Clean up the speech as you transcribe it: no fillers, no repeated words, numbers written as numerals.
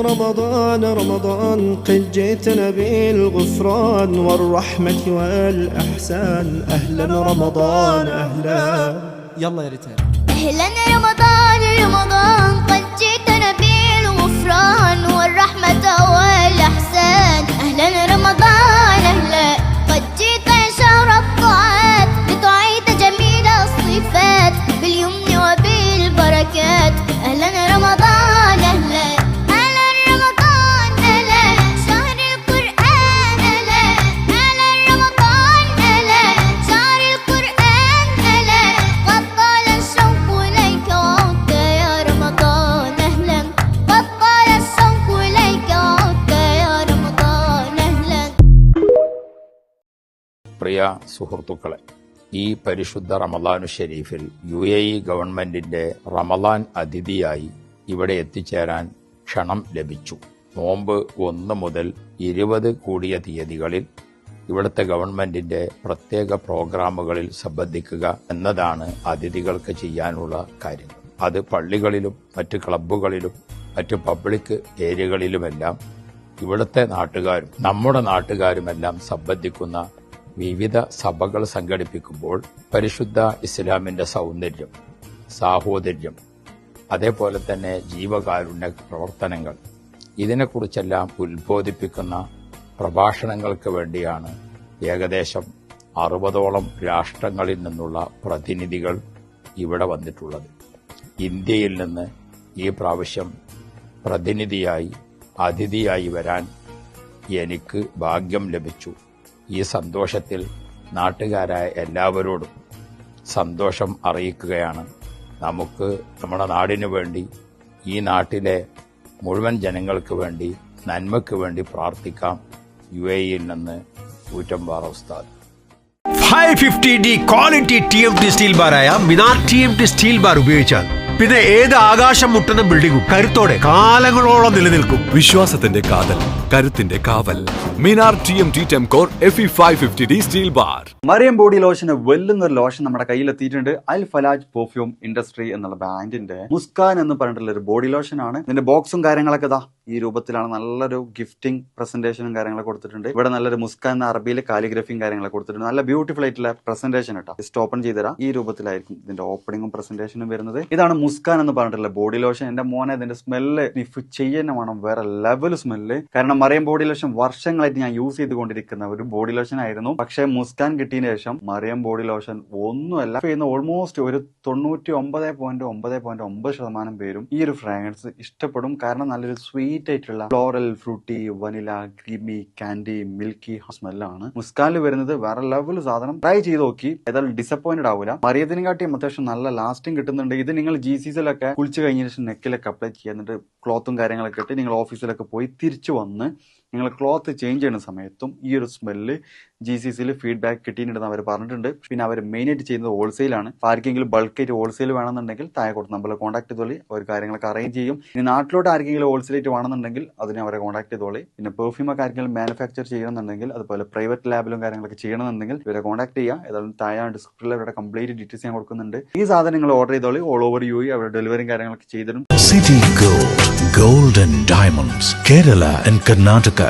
رمضان رمضان قد جئتنا بالغفران والرحمة والإحسان أهلا رمضان أهلا يلا يا ريتان أهلا رمضان رمضان قد جئتنا بالغفران والرحمة والإحسان أهلا رمضان أهلا قد جئت يا شهر الطاعات لتعيد جميل الصفات باليمن وبالبركات أهلا رمضان أهلا أهلا رمضان أهلا شهر القرآن أهلا أهلا رمضان أهلا شهر القرآن أهلا قد طال الشوق إليك وعدت يا رمضان أهلا قد طال الشوق إليك وعدت يا رمضان أهلا. പ്രിയ സുഹൃത്തുക്കളെ, ഈ പരിശുദ്ധ റമളാനു ഷരീഫിൽ UAE ഗവൺമെന്റിന്റെ റമളാൻ അതിഥിയായി ഇവിടെ എത്തിച്ചേരാൻ ക്ഷണം ലഭിച്ചു. നോമ്പ് 1 മുതൽ 20 കൂടിയ തീയതികളിൽ ഇവിടുത്തെ ഗവൺമെന്റിന്റെ പ്രത്യേക പ്രോഗ്രാമുകളിൽ സംബന്ധിക്കുക എന്നതാണ് അതിഥികൾക്ക് ചെയ്യാനുള്ള കാര്യങ്ങൾ. അത് പള്ളികളിലും മറ്റ് ക്ലബ്ബുകളിലും മറ്റ് പബ്ലിക് ഏരിയകളിലുമെല്ലാം ഇവിടുത്തെ നാട്ടുകാരും നമ്മുടെ നാട്ടുകാരുമെല്ലാം സംബന്ധിക്കുന്ന വിവിധ സഭകൾ സംഘടിപ്പിക്കുമ്പോൾ പരിശുദ്ധ ഇസ്ലാമിന്റെ സൗന്ദര്യം, സാഹോദര്യം, അതേപോലെ തന്നെ ജീവകാരുണ്യ പ്രവർത്തനങ്ങൾ, ഇതിനെക്കുറിച്ചെല്ലാം ഉത്ബോധിപ്പിക്കുന്ന പ്രഭാഷണങ്ങൾക്ക് വേണ്ടിയാണ് ഏകദേശം 60ഓളം രാഷ്ട്രങ്ങളിൽ നിന്നുള്ള പ്രതിനിധികൾ ഇവിടെ വന്നിട്ടുള്ളത്. ഇന്ത്യയിൽ നിന്ന് ഈ പ്രാവശ്യം പ്രതിനിധിയായി അതിഥിയായി വരാൻ എനിക്ക് ഭാഗ്യം ലഭിച്ചു. ഈ സന്തോഷത്തിൽ നാട്ടുകാരായ എല്ലാവരോടും സന്തോഷം അറിയിക്കുകയാണ്. നമുക്ക് നമ്മുടെ നാടിനു വേണ്ടി, ഈ നാട്ടിലെ മുഴുവൻ ജനങ്ങൾക്ക് വേണ്ടി, നന്മയ്ക്ക് വേണ്ടി പ്രാർത്ഥിക്കാം. UAEയിൽ നിന്ന് ഊറ്റമ്പാറ ഉസ്താദ്. 550D ക്വാളിറ്റി TMT സ്റ്റീൽ ബാറായ മിനാർ TMT സ്റ്റീൽ ബാർ ഉപയോഗിച്ചാൽ പിന്നെ ഏത് ആകാശം മുട്ടുന്ന ബിൽഡിംഗും കരുത്തോടെ കാലങ്ങളോളം നിലനിൽക്കും. വിശ്വാസത്തിന്റെ കാതൽ, കരുത്തിന്റെ കാവൽ. Minar TMT Tempcore FE 550D steel bar. Mariyam body ലോഷന് വെല്ലുന്ന ഒരു ലോഷൻ നമ്മുടെ കയ്യിലെത്തിയിട്ടുണ്ട്. അൽ ഫലാജ് പെർഫ്യൂം ഇൻഡസ്ട്രി എന്നുള്ള ബ്രാൻഡിന്റെ മുസ്കാൻ എന്ന് പറഞ്ഞിട്ടുള്ള ഒരു ബോഡി ലോഷൻ ആണ്. ഇതിന്റെ ബോക്സും കാര്യങ്ങളൊക്കെ ഇതാ ഈ രൂപത്തിലാണ്. നല്ലൊരു ഗിഫ്റ്റിംഗ് പ്രസന്റേഷനും കാര്യങ്ങളൊക്കെ കൊടുത്തിട്ടുണ്ട്. ഇവിടെ നല്ലൊരു മുസ്കാൻ എന്ന അറബിയിൽ കാലിഗ്രഫിയും കാര്യങ്ങളൊക്കെ കൊടുത്തിട്ടുണ്ട്. നല്ല ബ്യൂട്ടിഫുൾ ആയിട്ടുള്ള പ്രസന്റേഷൻ കേട്ടോ. ജസ്റ്റ് ഓപ്പൺ ചെയ്തുതരാം. ഈ രൂപത്തിലായിരിക്കും ഇതിന്റെ ഓപ്പണിംഗും പ്രസന്റേഷനും വരുന്നത്. ഇതാണ് മുസ്കാൻ എന്ന് പറഞ്ഞിട്ടുള്ള ബോഡി ലോഷൻ. എന്റെ മോനെ ഇതിന്റെ സ്മെല്ല് സ്നിഫ് ചെയ്യുന്ന വേണം, വേറെ ലെവൽ സ്മെല്ല്. കാരണം മറിയം ബോഡി ലോഷൻ വർഷങ്ങളായിട്ട് ഞാൻ യൂസ് ചെയ്തുകൊണ്ടിരിക്കുന്ന ഒരു ബോഡി ലോഷൻ ആയിരുന്നു. പക്ഷേ മുസ്കാൻ കിട്ടിയതിനു ശേഷം മറിയം ബോഡി ലോഷൻ ഒന്നുമല്ല ചെയ്യുന്ന ഓൾമോസ്റ്റ് ഒരു 99.9% പേരും ഈ ഒരു ഫ്രാഗ്രൻസ് ഇഷ്ടപ്പെടും. കാരണം നല്ലൊരു സ്വീറ്റ് ആയിട്ടുള്ള floral, fruity, vanilla, creamy, candy, milky സ്മെല്ലാണ് മുസ്കാനിൽ വരുന്നത്. വേറെ ലെവൽ സാധനം. ട്രൈ ചെയ്ത് നോക്കി, ഏതായാലും ഡിസപ്പോയിന്റഡ് ആവില്ല. മറിയത്തിനെക്കാട്ടിയും അത്യാവശ്യം നല്ല ലാസ്റ്റിംഗ് കിട്ടുന്നുണ്ട്. ഇത് നിങ്ങൾ GCCയിലൊക്കെ കുളിച്ച് കഴിഞ്ഞ ശേഷം നെക്കിലൊക്കെ അപ്ലൈ ചെയ്യുക. എന്നിട്ട് ക്ലോത്തും കാര്യങ്ങളൊക്കെ ഇട്ട് നിങ്ങൾ ഓഫീസിലൊക്കെ പോയി തിരിച്ചു വന്ന് നിങ്ങൾ ക്ലോത്ത് ചേഞ്ച് ചെയ്യുന്ന സമയത്തും ഈ ഒരു സ്മെല്ല് GCCയിൽ ഫീഡ്ബാക്ക് കിട്ടിയിട്ടുണ്ടെന്ന് അവർ പറഞ്ഞിട്ടുണ്ട്. പിന്നെ അവർ മെയിനായിട്ട് ചെയ്യുന്നത് ഹോൾസെയിലാണ്. ആർക്കെങ്കിലും ബൾക്കായിട്ട് ഹോൾസെയിൽ വേണമെന്നുണ്ടെങ്കിൽ താഴെ കൊടുത്ത് നമ്മൾ കോൺടാക്ട് ചെയ്തോളി. അവർ കാര്യങ്ങളൊക്കെ അറേഞ്ച് ചെയ്യും. ഇനി നാട്ടിലോട്ട് ആർക്കെങ്കിലും ഹോൾസെയിലായിട്ട് വേണമെന്നുണ്ടെങ്കിൽ അതിനെ അവരെ കോൺടാക്ട് ചെയ്തോളി. പിന്നെ പെർഫ്യൂമൊക്കെ ആർക്കെങ്കിലും മാനുഫാക്ചർ ചെയ്യണമെന്നുണ്ടെങ്കിൽ, അതുപോലെ പ്രൈവറ്റ് ലാബിലും കാര്യങ്ങളൊക്കെ ചെയ്യണമെന്നുണ്ടെങ്കിൽ ഇവരെ കോൺടാക്ട് ചെയ്യുക. ഏതായാലും താഴെ ഡിസ്ക്രിപ്ഷനിൽ അവരുടെ കംപ്ലീറ്റ് ഡീറ്റെയിൽസ് ഞാൻ കൊടുക്കുന്നുണ്ട്. ഈ സാധനം നിങ്ങൾ ഓർഡർ ചെയ്തോളി. ഓൾ ഓവർ UAE അവരുടെ ഡെലിവറിയും കാര്യങ്ങളൊക്കെ ചെയ്തിടും. City Gold, Gold and Diamonds, Kerala and Karnataka.